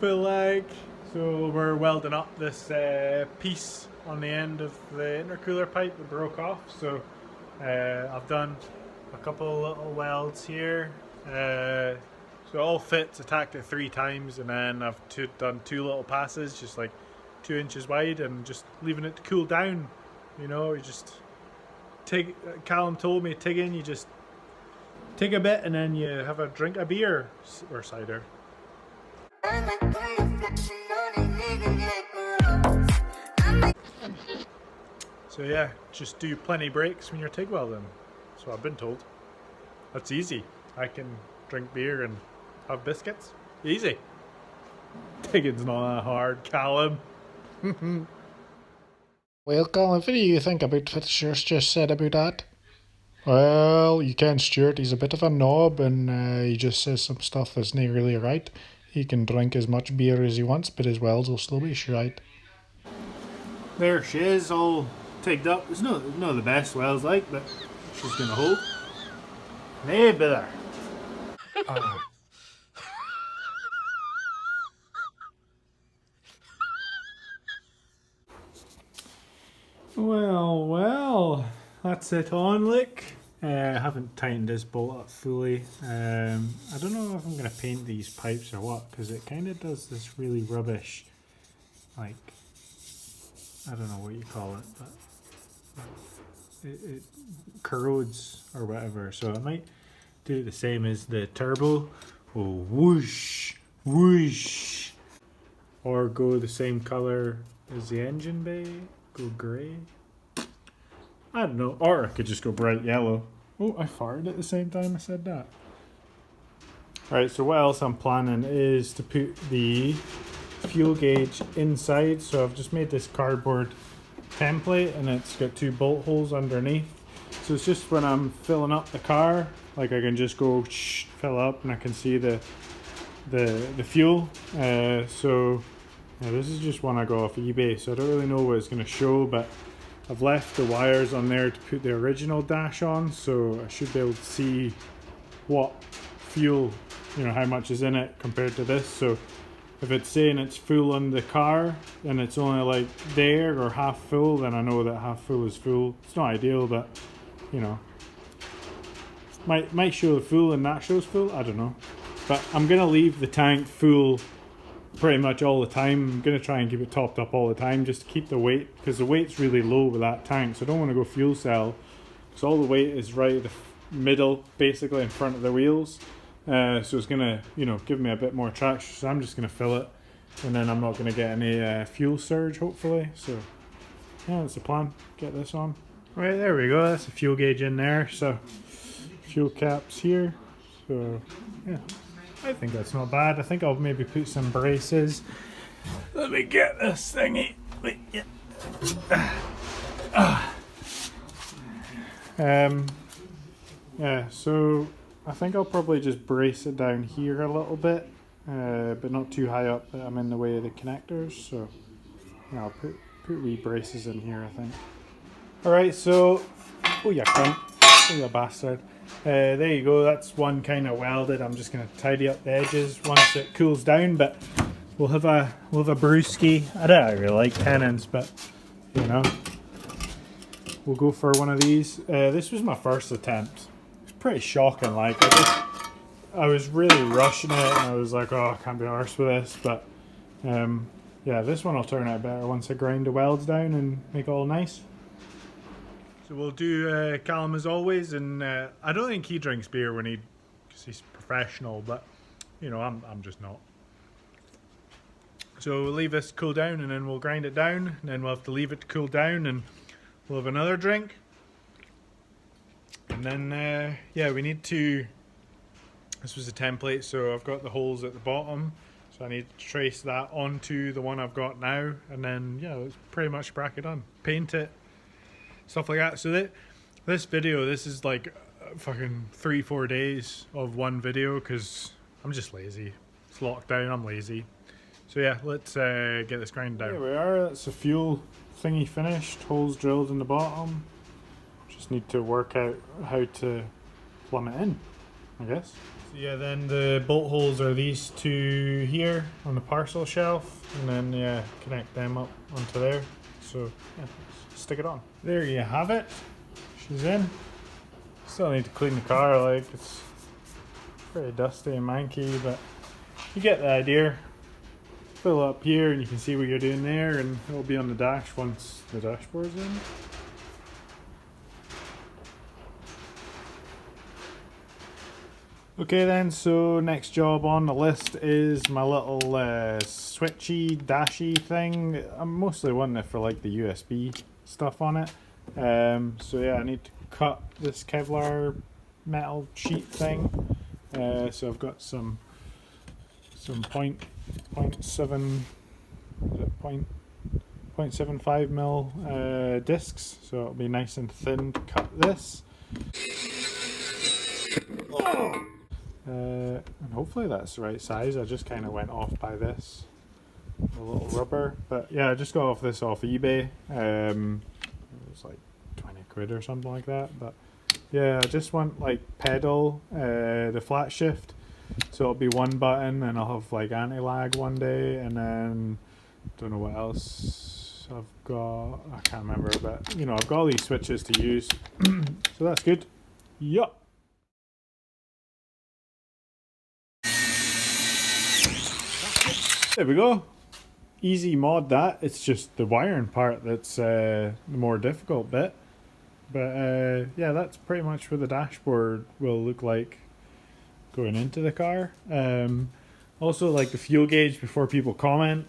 feel like. So we're welding up this piece on the end of the intercooler pipe that broke off. So I've done a couple little welds here. So it all fits. I tacked it 3 times, and then I've done 2 little passes, just like 2 inches wide, and just leaving it to cool down. You know, you just Callum told me, Tiggin, you just take a bit and then you have a drink of beer or cider. So yeah, just do plenty breaks when you're TIG welding. So I've been told. That's easy. I can drink beer and have biscuits. Easy. Tigging's not that hard, Callum. Well, Colin, what do you think about what Stuart just said about that? Well, you can Stuart, he's a bit of a knob, and he just says some stuff that's not really right. He can drink as much beer as he wants, but his welds will still be right. There she is, all tigged up. It's not the best welds like, but she's gonna hold. Nay, better. Well, that's it on, look. I haven't tightened this bolt up fully. I don't know if I'm going to paint these pipes or what, because it kind of does this really rubbish, like, I don't know what you call it, but it corrodes or whatever. So I might do the same as the turbo. Oh, whoosh, whoosh. Or go the same color as the engine bay. Go grey. I don't know. Or I could just go bright yellow. Oh, I fired at the same time I said that. Alright, so what else I'm planning is to put the fuel gauge inside. So I've just made this cardboard template and it's got 2 bolt holes underneath. So it's just when I'm filling up the car, like I can just go fill up and I can see the fuel. So yeah, this is just one I got off eBay, so I don't really know what it's going to show, but I've left the wires on there to put the original dash on, so I should be able to see what fuel, you know, how much is in it compared to this. So if it's saying it's full on the car and it's only like there or half full, then I know that half full is full. It's not ideal, but you know, might show the full and that shows full, I don't know. But I'm going to leave the tank full pretty much all the time. I'm going to try and keep it topped up all the time just to keep the weight, because the weight's really low with that tank, so I don't want to go fuel cell because all the weight is right at the middle, basically in front of the wheels. So it's going to, you know, give me a bit more traction, so I'm just going to fill it and then I'm not going to get any fuel surge, hopefully. So yeah, that's the plan. Get this on. Right, there we go. That's the fuel gauge in there. So fuel caps here. So yeah, I think that's not bad. I think I'll maybe put some braces. Let me get this thingy. Wait, yeah. Yeah, so I think I'll probably just brace it down here a little bit, but not too high up that I'm in the way of the connectors. So yeah, I'll put wee braces in here, I think. Alright, so, oh you cunt, oh you bastard. There you go, that's one kind of welded. I'm just going to tidy up the edges once it cools down, but we'll have a brewski. I don't really like tenons, but you know, we'll go for one of these. This was my first attempt. It's pretty shocking, like I was really rushing it and I was like, oh, I can't be arsed with this, but yeah, this one will turn out better once I grind the welds down and make it all nice. So we'll do Callum as always, and I don't think he drinks beer because he's professional, but you know, I'm just not. So we'll leave this cool down and then we'll grind it down, and then we'll have to leave it to cool down and we'll have another drink. And then yeah, we need to, this was a template, so I've got the holes at the bottom, so I need to trace that onto the one I've got now, and then yeah, it's pretty much bracket done. Paint it, stuff like that. So this video, this is like fucking 3-4 days of one video because I'm just lazy. It's lockdown, I'm lazy. So yeah, let's get this grind down. There we are, that's the fuel thingy finished, holes drilled in the bottom. Just need to work out how to plumb it in, I guess. Yeah, then the bolt holes are these two here on the parcel shelf, and then yeah, connect them up onto there. So yeah, stick it on. There you have it. She's in. Still need to clean the car, like it's pretty dusty and manky, but you get the idea. Fill up here and you can see what you're doing there, and it'll be on the dash once the dashboard's in. Okay then, so next job on the list is my little switchy dashy thing. I'm mostly wanting it for like the USB stuff on it. So yeah, I need to cut this Kevlar metal sheet thing. So I've got some 0.75 mil discs, so it'll be nice and thin to cut this. And hopefully that's the right size. I just kind of went off by this, a little rubber, but yeah, I just got this off eBay. It was like 20 quid or something like that, but yeah, I just want like pedal, the flat shift, so it'll be one button, and I'll have like anti-lag one day, and then don't know what else I've got, I can't remember, but you know, I've got all these switches to use. So that's good. Yup. There we go. Easy mod that. It's just the wiring part that's the more difficult bit. But yeah, that's pretty much what the dashboard will look like going into the car. Also, like the fuel gauge, before people comment,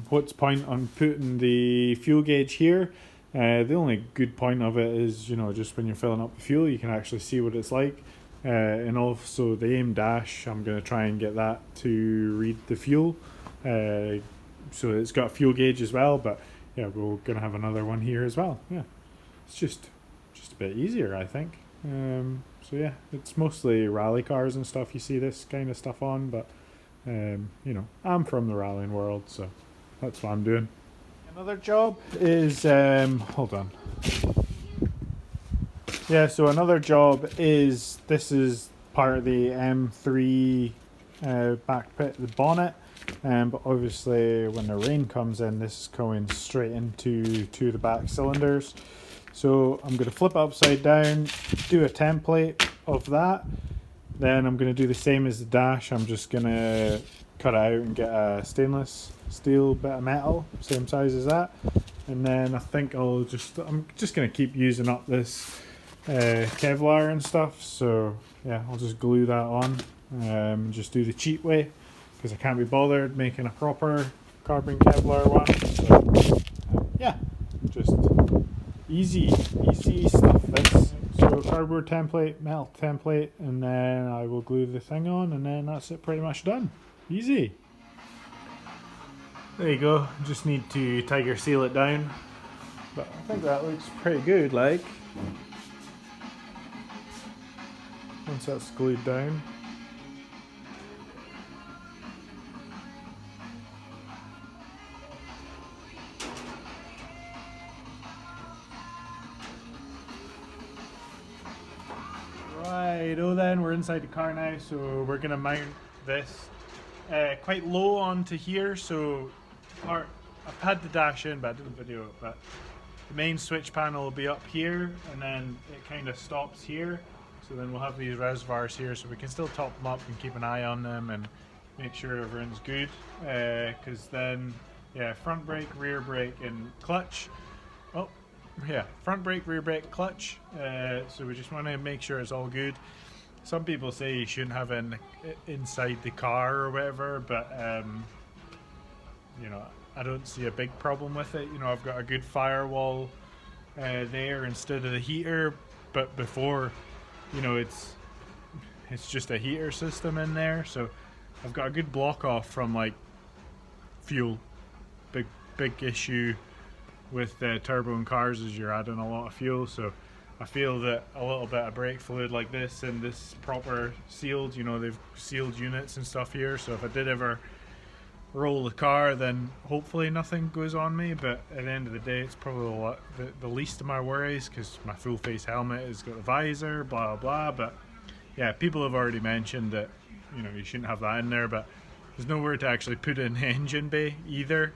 what's point on putting the fuel gauge here? The only good point of it is, you know, just when you're filling up the fuel, you can actually see what it's like. And also the aim dash, I'm going to try and get that to read the fuel. So it's got a fuel gauge as well, but yeah, we're gonna have another one here as well. Yeah, it's just a bit easier, I think. So yeah, it's mostly rally cars and stuff you see this kind of stuff on, but you know, I'm from the rallying world, so that's what I'm doing. Another job is hold on. Yeah, so another job is, this is part of the M3 back pit, the bonnet. But obviously when the rain comes in, this is going straight into two of the back cylinders. So I'm going to flip it upside down, do a template of that. Then I'm going to do the same as the dash. I'm just going to cut it out and get a stainless steel bit of metal, same size as that. And then I think I'm just going to keep using up this Kevlar and stuff. So yeah, I'll just glue that on, just do the cheap way, because I can't be bothered making a proper carbon Kevlar one. So yeah, just easy stuff this. So cardboard template, metal template, and then I will glue the thing on, and then that's it, pretty much done. Easy. There you go, just need to tiger seal it down. But I think that looks pretty good, like. Once that's glued down. Righto then, we're inside the car now, so we're gonna mount this quite low onto here. So I've had the dash in, but I didn't video it, but the main switch panel will be up here, and then it kind of stops here. So then we'll have these reservoirs here, so we can still top them up and keep an eye on them and make sure everyone's good. Because then, yeah, front brake, rear brake, and clutch. Oh, yeah, front brake, rear brake, clutch. So we just want to make sure it's all good. Some people say you shouldn't have it inside the car or whatever, but you know, I don't see a big problem with it. You know, I've got a good firewall there instead of the heater, but before, you know, it's just a heater system in there, so I've got a good block off from like fuel. Big issue with turbo in cars is you're adding a lot of fuel, so I feel that a little bit of brake fluid like this and this proper sealed, you know, they've sealed units and stuff here, so if I did ever roll the car, then hopefully nothing goes on me. But at the end of the day, it's probably the least of my worries, because my full face helmet has got a visor, blah blah. But yeah, people have already mentioned that, you know, you shouldn't have that in there, but there's nowhere to actually put it in the engine bay either.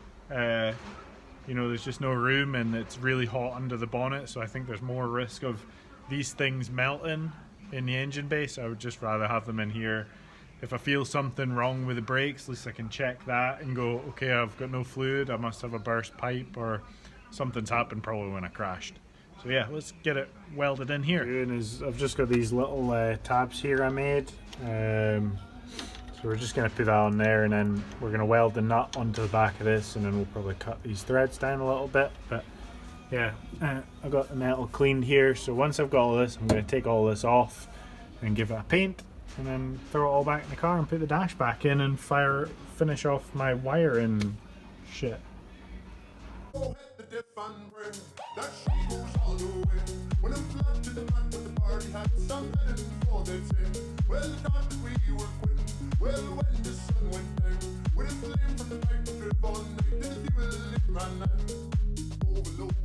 You know, there's just no room, and it's really hot under the bonnet, so I think there's more risk of these things melting in the engine bay, so I would just rather have them in here. If I feel something wrong with the brakes, at least I can check that and go, okay, I've got no fluid, I must have a burst pipe, or something's happened probably when I crashed. So yeah, let's get it welded in here. I've just got these little tabs here I made. So we're just going to put that on there, and then we're going to weld the nut onto the back of this, and then we'll probably cut these threads down a little bit. But yeah, I've got the metal cleaned here, so once I've got all this, I'm going to take all this off and give it a paint, and then throw it all back in the car and put the dash back in and finish off my wiring shit. Well, not that we were quitting. Well, when the sun went down, with a flame from the pipe drip all night, then the fuel lit my night. Overload.